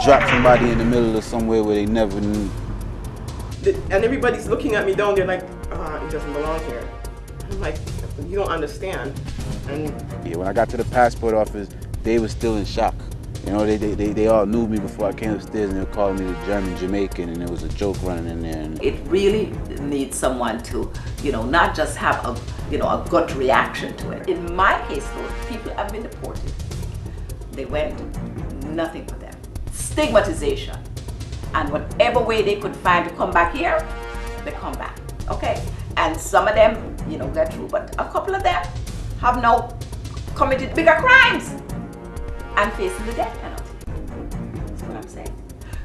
drop somebody in the middle of somewhere where they never knew. And everybody's looking at me down there like, it doesn't belong here. I'm like, you don't understand. And yeah, when I got to the passport office, they were still in shock. You know, they all knew me before I came upstairs, and they were calling me the German Jamaican, and there was a joke running in there. And it really needs someone to, not just have a gut reaction to it. In my case, though, people have been deported. They went, nothing for them. Stigmatization. And whatever way they could find to come back here, they come back, okay? And some of them, get through, but a couple of them have now committed bigger crimes and facing the death penalty. That's what I'm saying.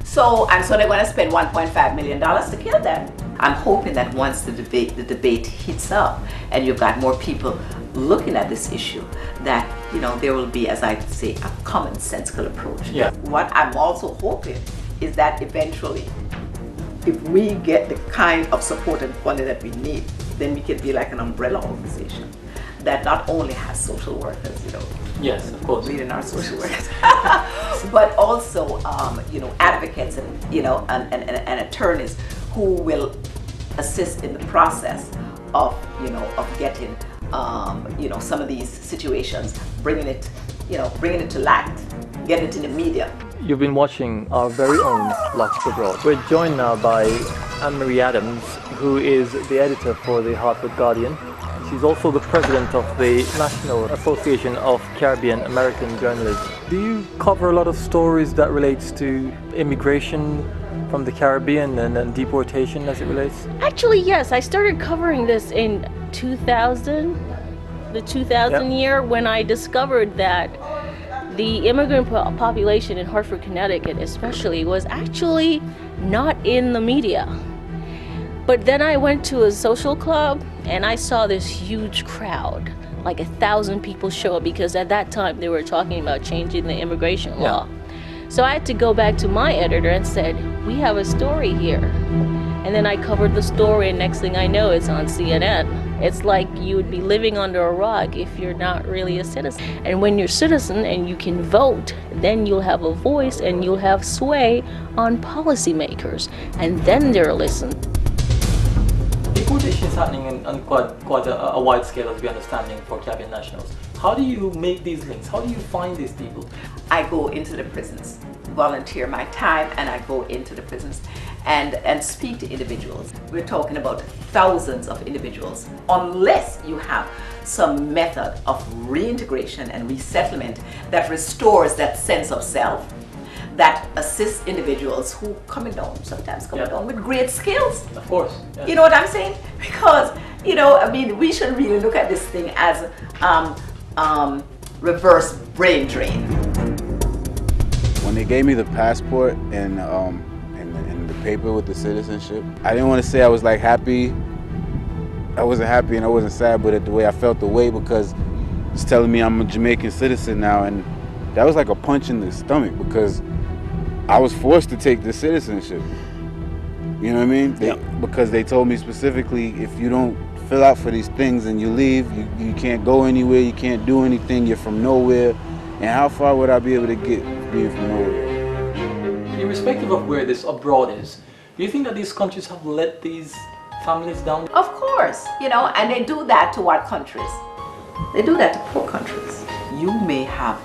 So they're going to spend $1.5 million to kill them. I'm hoping that once the debate heats up and you've got more people looking at this issue, that there will be, as I say, a commonsensical approach. Yeah. What I'm also hoping is that eventually, if we get the kind of support and funding that we need, then we can be like an umbrella organization that not only has social workers, yes, of course, leading our social workers, but also advocates and attorneys who will assist in the process of getting some of these situations, bringing it to light, getting it in the media. You've been watching our very own Lost Abroad. We're joined now by Eamil, who is the editor for the Hartford Guardian. She's also the president of the National Association of Caribbean American Journalists. Do you cover a lot of stories that relates to immigration from the Caribbean and deportation as it relates? Actually, yes. I started covering this in 2000, the 2000 year, when I discovered that the immigrant population in Hartford, Connecticut especially, was actually not in the media. But then I went to a social club and I saw this huge crowd, like 1,000 people show up, because at that time they were talking about changing the immigration law. So I had to go back to my editor and said, we have a story here. And then I covered the story, and next thing I know, it's on CNN. It's like you would be living under a rock if you're not really a citizen. And when you're a citizen and you can vote, then you'll have a voice and you'll have sway on policymakers, and then they'll listen. Deportation is happening on quite a wide scale, as we understanding, for Caribbean nationals. How do you make these links? How do you find these people? I go into the prisons, volunteer my time, and I go into the prisons and speak to individuals. We're talking about thousands of individuals. Unless you have some method of reintegration and resettlement that restores that sense of self, that assists individuals who sometimes coming down with great skills. Of course. Yes. You know what I'm saying? Because, we should really look at this thing as reverse brain drain. When they gave me the passport and the paper with the citizenship, I didn't want to say I was like happy. I wasn't happy and I wasn't sad, but at the way I felt the way, because it's telling me I'm a Jamaican citizen now, and that was like a punch in the stomach, because I was forced to take the citizenship. You know what I mean? Because they told me specifically, if you don't fill out for these things and you leave, you can't go anywhere, you can't do anything, you're from nowhere. And how far would I be able to get being from nowhere? Irrespective of where this abroad is, do you think that these countries have let these families down? Of course, and they do that to what countries? They do that to poor countries. You may have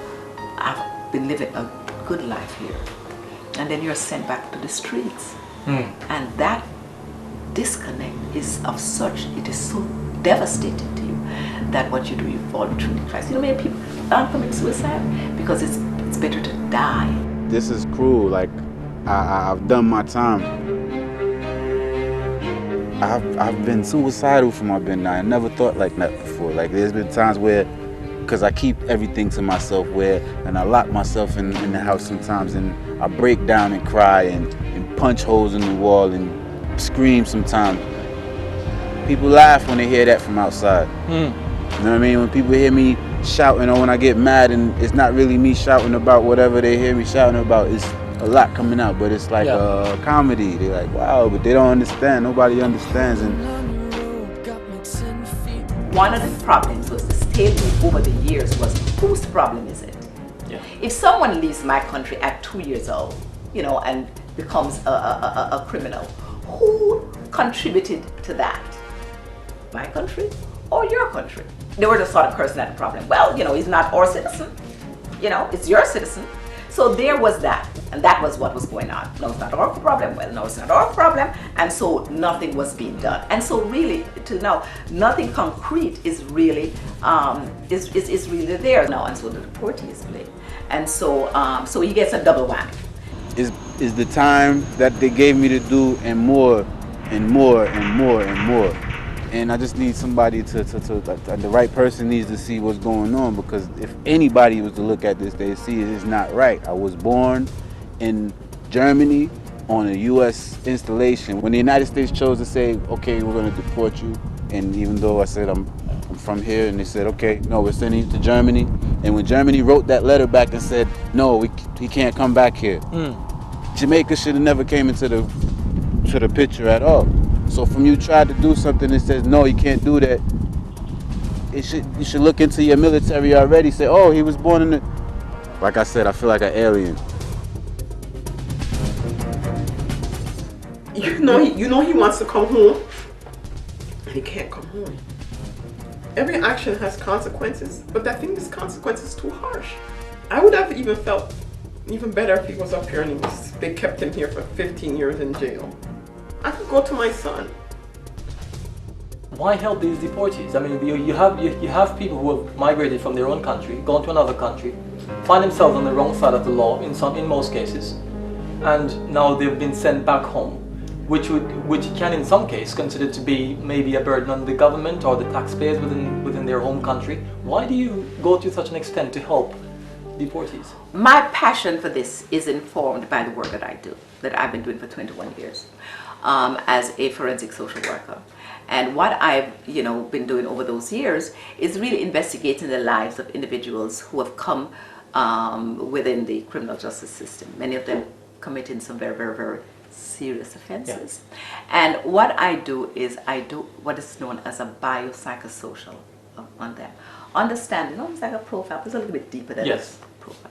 been living a good life here, and then you're sent back to the streets. And that disconnect is of such, it is so devastating to you that what you do, you fall between the cracks. Many people aren't committing suicide because it's better to die. This is cruel. Like, I've done my time. I've been suicidal from I've been now. I never thought like that before. Like, there's been times where, because I keep everything to myself, and I lock myself in the house sometimes, and I break down and cry and punch holes in the wall and scream sometimes. People laugh when they hear that from outside. You know what I mean? When people hear me shouting, or when I get mad, and it's not really me shouting about whatever they hear me shouting about, it's a lot coming out, but it's like a comedy. They're like, wow, but they don't understand. Nobody understands. And one of the problems was the stalemate over the years was, whose problem is it? Yeah. If someone leaves my country at 2 years old, and becomes a criminal. Who contributed to that? My country or your country? They were the sort of person that had a problem. Well, he's not our citizen. It's your citizen. So there was that, and that was what was going on. No, it's not our problem. Well, no, it's not our problem. And so nothing was being done. And so really, till now, nothing concrete is really is really there now. And so the deportee is blamed. And so so he gets a double whammy. Is the time that they gave me to do, and more and more and more and more. And I just need somebody the right person needs to see what's going on, because if anybody was to look at this, they see it is not right. I was born in Germany on a U.S. installation. When the United States chose to say, okay, we're going to deport you, and even though I said I'm from here, and they said, okay, no, we're sending you to Germany. And when Germany wrote that letter back and said, no, he can't come back here, Jamaica should have never came into the picture at all. So from you tried to do something that says, no, you can't do that, you should look into your military already, say, oh, he was born in the... Like I said, I feel like an alien. He wants to come home, and he can't come home. Every action has consequences, but I think this consequence is too harsh. I would have even felt even better if he was up here and they kept him here for 15 years in jail. I could go to my son. Why help these deportees? I mean, you have people who have migrated from their own country, gone to another country, find themselves on the wrong side of the law in most cases, and now they've been sent back home, which can in some cases considered to be maybe a burden on the government or the taxpayers within their home country. Why do you go to such an extent to help deportees? My passion for this is informed by the work that I do, that I've been doing for 21 years as a forensic social worker. And what I've been doing over those years is really investigating the lives of individuals who have come within the criminal justice system, many of them committing some very, very, very serious offenses. Yeah. And what I do is I do what is known as a biopsychosocial on them. Understanding, almost like a profile, it's a little bit deeper than a profile.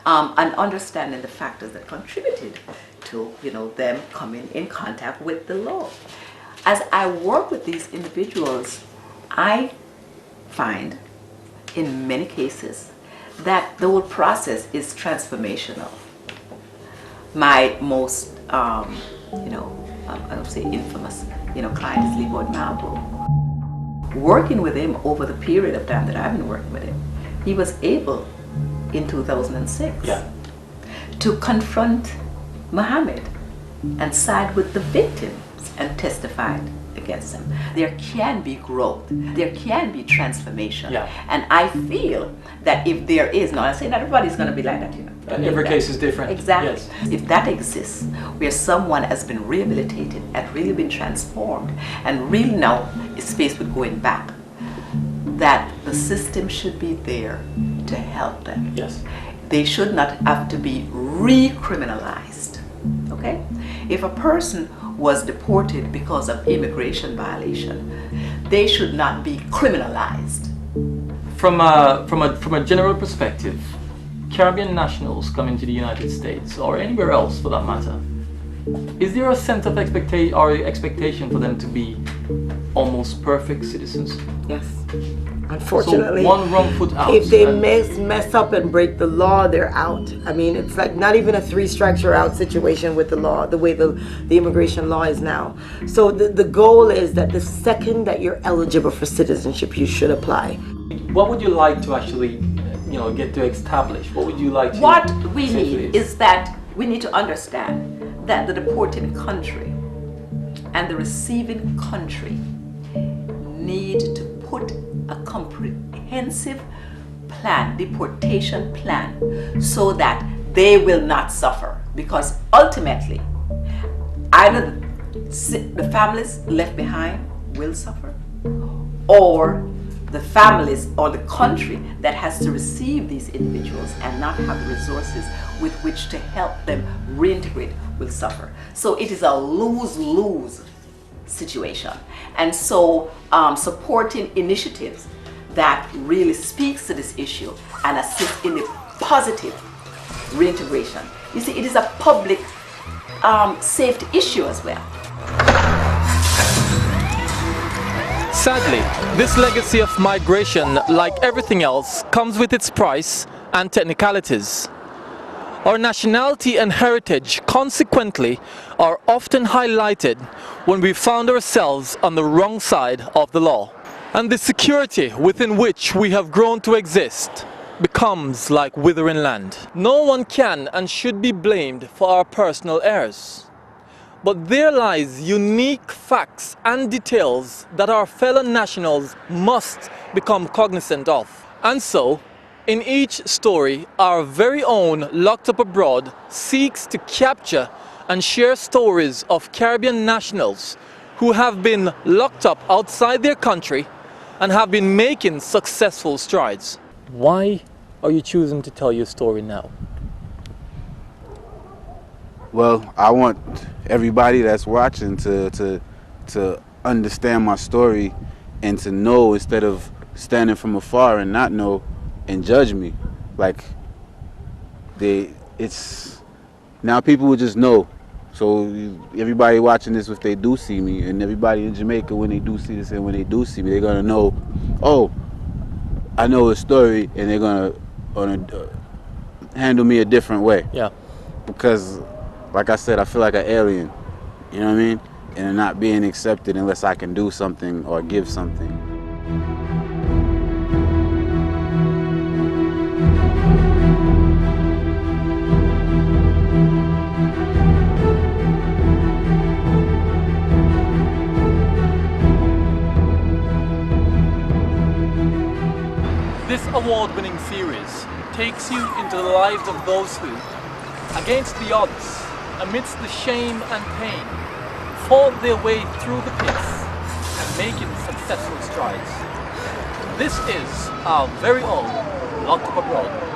And understanding the factors that contributed to them coming in contact with the law. As I work with these individuals, I find in many cases that the whole process is transformational. My most, I would say infamous, client is Leopold Malvo. Working with him over the period of time that I've been working with him, he was able, in 2006, to confront Muhammad and side with the victims and testified against them. There can be growth, there can be transformation. And I feel that if there is, now I'm saying not everybody's going to be like that, Every case is different. Exactly. Yes. If that exists, where someone has been rehabilitated and really been transformed and really now is faced with going back, that the system should be there to help them. Yes. They should not have to be recriminalized. Okay? If a person was deported because of immigration violation, they should not be criminalized. From a general perspective, Caribbean nationals coming to the United States or anywhere else for that matter, is there a sense of expectation for them to be almost perfect citizens? Yes. Unfortunately, so one wrong foot out. If they mess up and break the law, they're out. I mean, it's like not even a 3 strikes you're out situation with the law, the way the immigration law is now. So the goal is that the second that you're eligible for citizenship, you should apply. What would you like to actually, get to establish? What would you like to? What we need is that we need to understand that the deporting country and the receiving country need to put a comprehensive plan, deportation plan, so that they will not suffer. Because ultimately, either the families left behind will suffer, or the families or the country that has to receive these individuals and not have the resources with which to help them reintegrate will suffer. So it is a lose-lose situation. And so supporting initiatives that really speaks to this issue and assist in the positive reintegration You see, it is a public safety issue as well. Sadly, this legacy of migration, like everything else, comes with its price and technicalities. Our nationality and heritage, consequently, are often highlighted when we found ourselves on the wrong side of the law. And the security within which we have grown to exist becomes like withering land. No one can and should be blamed for our personal errors. But there lies unique facts and details that our fellow nationals must become cognizant of. And so, in each story, our very own Locked Up Abroad seeks to capture and share stories of Caribbean nationals who have been locked up outside their country and have been making successful strides. Why are you choosing to tell your story now? Well, I want everybody that's watching to understand my story and to know, instead of standing from afar and not know and judge me. Like, it's now people will just know. So everybody watching this, if they do see me, and everybody in Jamaica, when they do see this and when they do see me, they're gonna know, oh, I know a story, and they're gonna handle me a different way. Yeah. Because, like I said, I feel like an alien, you know what I mean? And not being accepted unless I can do something or give something. This award-winning series takes you into the lives of those who, against the odds, amidst the shame and pain, fought their way through the pits and making successful strides. This is our very own Locked Up Abroad.